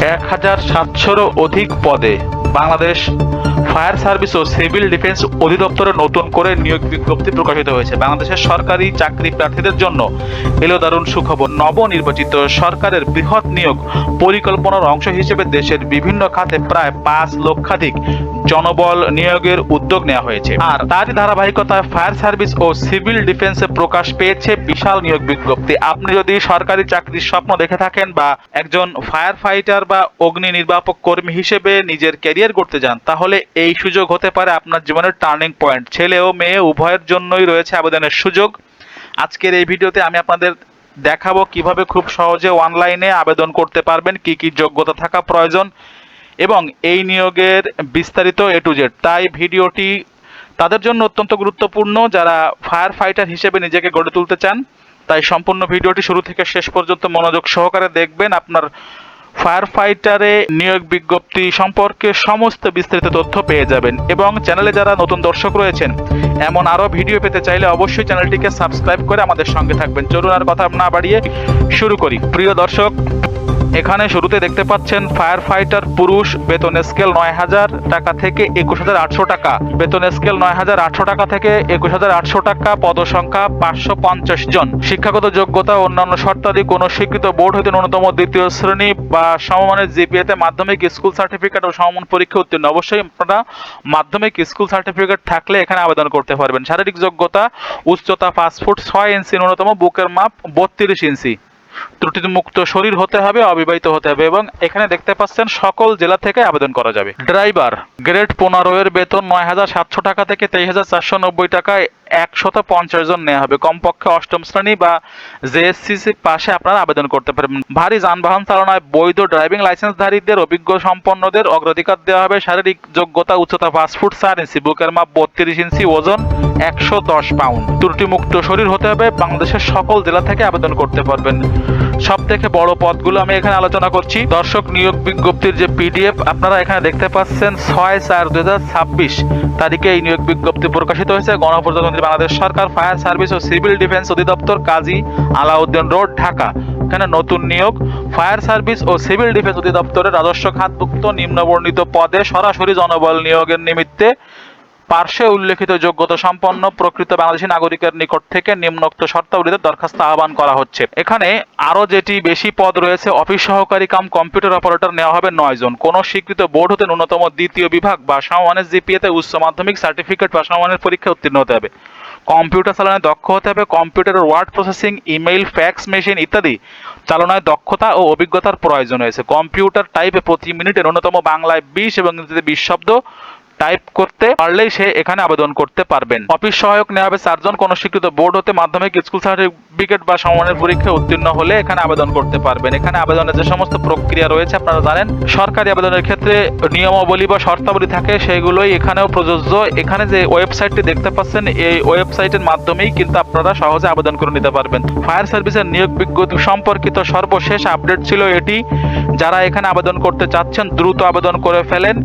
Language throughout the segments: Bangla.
1700-রও অধিক পদে বাংলাদেশ ফায়ার সার্ভিস ও সিভিল ডিফেন্স অধিদপ্তরে নতুন করে নিয়োগ বিজ্ঞপ্তি প্রকাশিত হয়েছে। বাংলাদেশের সরকারি চাকরি প্রার্থীদের জন্য এলো দারুণ সুখবর। নবনির্বাচিত সরকারের বৃহৎ নিয়োগ পরিকল্পনার অংশ হিসেবে দেশের বিভিন্ন খাতে প্রায় 5 লক্ষাধিক জনবল নিয়োগের উদ্যোগ নেওয়া হয়েছে। আর তারই ধারাবাহিকতায় ফায়ার সার্ভিস ও সিভিল ডিফেন্সে প্রকাশ পেয়েছে বিশাল নিয়োগ বিজ্ঞপ্তি। আপনি যদি সরকারি চাকরির স্বপ্ন দেখে থাকেন বা একজন ফায়ার ফাইটার বা অগ্নি নির্বাপক কর্মী হিসেবে নিজের ক্যারিয়ার করতে যান, তাহলে এই সুযোগ হতে পারে আপনার জীবনের টার্নিং পয়েন্ট। ছেলে ও মেয়ে উভয়ের জন্যই রয়েছে আবেদনের সুযোগ। আজকের এই ভিডিওতে আমি আপনাদের দেখাবো কিভাবে খুব সহজে অনলাইনে আবেদন করতে পারবেন, কি কি যোগ্যতা থাকা প্রয়োজন এবং এই নিয়োগের বিস্তারিত A to Z। তাই ভিডিওটি তাদের জন্য অত্যন্ত গুরুত্বপূর্ণ যারা ফায়ার ফাইটার হিসেবে নিজেকে গড়ে তুলতে চান। তাই সম্পূর্ণ ভিডিওটি শুরু থেকে শেষ পর্যন্ত মনোযোগ সহকারে দেখবেন। আপনার ফায়ার ফাইটারে নিয়োগ বিজ্ঞপ্তি সম্পর্কে সমস্ত বিস্তারিত তথ্য পেয়ে যাবেন। এবং চ্যানেলে যারা নতুন দর্শক রয়েছেন, এমন আরও ভিডিও পেতে চাইলে অবশ্যই চ্যানেলটিকে সাবস্ক্রাইব করে আমাদের সঙ্গে থাকবেন। চলুন আর কথা না বাড়িয়ে শুরু করি। প্রিয় দর্শক, এখানে শুরুতে দেখতে পাচ্ছেন ফায়ার ফাইটার পুরুষ, বেতন স্কেল ৯,০০০ টাকা থেকে ২১,৮০০ টাকা, বেতন স্কেল ৯,৮০০ টাকা থেকে ২১,৮০০ টাকা, পদসংখ্যা ৫৫০ জন। শিক্ষাগত যোগ্যতা অন্যান্য শর্তাদি কোনো স্বীকৃত বোর্ড হতে ন্যূনতম দ্বিতীয় শ্রেণী বা সমমানের জিপিএতে মাধ্যমিক স্কুল সার্টিফিকেট ও সমমান পরীক্ষা উত্তীর্ণ। অবশ্যই আপনারা মাধ্যমিক স্কুল সার্টিফিকেট থাকলে এখানে আবেদন করতে পারবেন। শারীরিক যোগ্যতা উচ্চতা 5 ফুট 6 ইঞ্চি, ন্যূনতম বুকের মাপ 32 ইঞ্চি, ত্রুটিমুক্ত শরীর হতে হবে, অবিবাহিত হতে হবে এবং এখানে দেখতে পাচ্ছেন সকল জেলা থেকে আবেদন করা যাবে। ড্রাইভার গ্রেড 15 এর বেতন ৯,৭০০ টাকা থেকে ২৩,৪৯০ টাকায় ১৫০ জন নেওয়া হবে। কমপক্ষে অষ্টম শ্রেণী বা জেএসসিসি পাশে আপনারা আবেদন করতে পারবেন। ভারী যানবাহন চালনায় বৈধ ড্রাইভিং লাইসেন্সধারীদের অভিজ্ঞ সম্পন্নদের অগ্রাধিকার দেওয়া হবে। শারীরিক যোগ্যতা উচ্চতা 5 ফুট 4 ইঞ্চি, বুকের মাপ 32 ইঞ্চি, ওজন 110 পাউন্ড, ত্রুটিমুক্ত শরীর হতে হবে। বাংলাদেশের সকল জেলা থেকে আবেদন করতে পারবেন। সব থেকে বড় পদগুলো আমি এখানে আলোচনা করছি। দর্শক, নিয়োগ বিজ্ঞপ্তির যে পিডিএফ আপনারা এখানে দেখতে পাচ্ছেন, ৬/৪/২০২৬ তারিখে এই নিয়োগ বিজ্ঞপ্তি প্রকাশিত হয়েছে। গণপ্রজাতন্ত্রী বাংলাদেশ সরকার, ফায়ার সার্ভিস ও সিভিল ডিফেন্স অধিদপ্তর, কাজী আলাউদ্দিন রোড, ঢাকা। এখানে নতুন নিয়োগ ফায়ার সার্ভিস ও সিভিল ডিফেন্স অধিদপ্তরের রাজস্ব খাতভুক্ত নিম্নবর্ণিত পদে সরাসরি জনবল নিয়োগের নিমিত্তে পার্শ্বে উল্লেখিত যোগ্যতা সম্পন্ন প্রকৃত বাংলাদেশী নাগরিকের নিকট থেকে নিম্নোক্ত শর্তাবলীতে দরখাস্ত আহ্বান করা হচ্ছে। এখানে আরও যেটি বেশি পদ রয়েছে, অফিস সহকারী কাম কম্পিউটার অপারেটর নেওয়া হবে 9 জন। কোন স্বীকৃত বোর্ড হতে ন্যূনতম দ্বিতীয় বিভাগ বা সমমানের জিপিএতে উচ্চ মাধ্যমিক সার্টিফিকেট বা সমমানের পরীক্ষা উত্তীর্ণ হতে হবে। কম্পিউটার চালনায় দক্ষ হতে হবে। কম্পিউটারের word processing, email, fax machine ইত্যাদি চালনায় দক্ষতা ও অভিজ্ঞতার প্রয়োজন হয়েছে। কম্পিউটার টাইপে প্রতি মিনিটে ন্যূনতম বাংলায় 20 এবং ইংরেজিতে 20 শব্দ টাইপ করতে পারলেই সে এখানে আবেদন করতে পারবেন। অফিস সহায়ক নেওয়া হবে 4 জন। কোন স্বীকৃত বোর্ড হতে মাধ্যমিক স্কুল সার্টিফিকেট বা সমমানের পরীক্ষায় উত্তীর্ণ হলে এখানে আবেদন করতে পারবেন। এখানে আবেদনের যে সমস্ত প্রক্রিয়া রয়েছে আপনারা জানেন। সরকারি আবেদনের ক্ষেত্রে নিয়মাবলী বা শর্তাবলী থাকে, সেগুলোই এখানেও প্রযোজ্য। এখানে যে ওয়েবসাইটটি দেখতে পাচ্ছেন, এই ওয়েবসাইটের মাধ্যমেই কিন্তু আপনারা সহজে আবেদন করে নিতে পারবেন। ফায়ার সার্ভিসের নিয়োগ বিজ্ঞপ্তি সম্পর্কিত সর্বশেষ আপডেট ছিল এটি। যারা এখানে আবেদন করতে চাচ্ছেন দ্রুত আবেদন করে ফেলেন।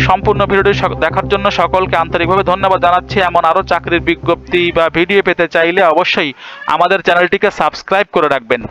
সম্পূর্ণ ভিডিওটি দেখার জন্য সকলকে আন্তরিকভাবে ধন্যবাদ জানাচ্ছি। এমন আরও চাকরির বিজ্ঞপ্তি বা ভিডিও পেতে চাইলে অবশ্যই আমাদের চ্যানেলটিকে সাবস্ক্রাইব করে রাখবেন।